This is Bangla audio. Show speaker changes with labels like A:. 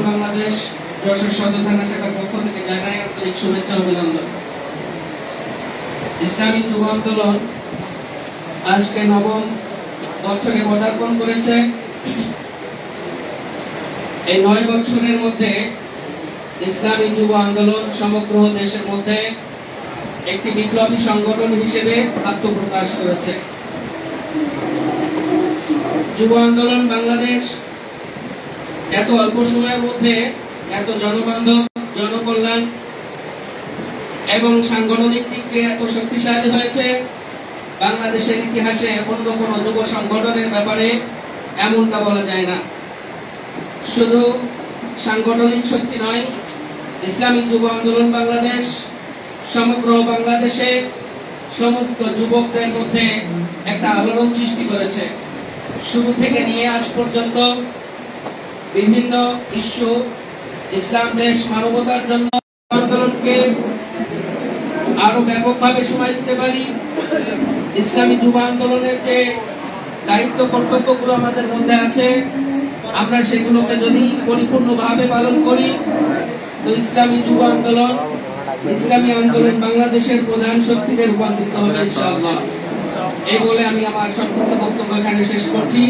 A: বাংলাদেশ যশোর সদর থানা শাখার পক্ষ থেকে জানাই আন্তরিক শুভেচ্ছা ও অভিনন্দন। ইসলামী যুব আন্দোলন আজকে 9ম বছরে পদার্পণ করেছে। এই 9 বছরের মধ্যে ইসলামী যুব আন্দোলন সমগ্র দেশের মধ্যে একটি বিপ্লবী সংগঠন হিসেবে আত্মপ্রকাশ করেছে। যুব আন্দোলন বাংলাদেশ এত অল্প সময়ের মধ্যে এত জনবান্ধব, জনকল্যাণ এবং সাংগঠনিক দিক থেকে এত শক্তিশালী হয়েছে, বাংলাদেশের ইতিহাসে অন্য কোনো যুব সংগঠনের ব্যাপারে এমনটা বলা যায় না। শুধু সাংগঠনিক শক্তি নয়, ইসলামী যুব আন্দোলন বাংলাদেশ সমগ্র বাংলাদেশে সমস্ত যুবকদের মধ্যে একটা আলোড়ন সৃষ্টি করেছে। শুরু থেকে নিয়ে আজ পর্যন্ত বিভিন্ন ইস্যু, ইসলাম দেশ মানবতার জন্য আন্দোলনকে আরো ব্যাপকভাবে সময় দিতে পারি। ইসলামী যুব আন্দোলনের যে দায়িত্ব কর্তব্যগুলো আমাদের মধ্যে আছে, আমরা সেগুলোকে যদি পরিপূর্ণভাবে পালন করি তো ইসলামী যুব আন্দোলন, ইসলামী আন্দোলন বাংলাদেশের প্রধান শক্তিতে রূপান্তরিত হবে ইনশাআল্লাহ। এই বলে আমি আমার সংক্ষিপ্ত বক্তব্য এখানে শেষ করছি।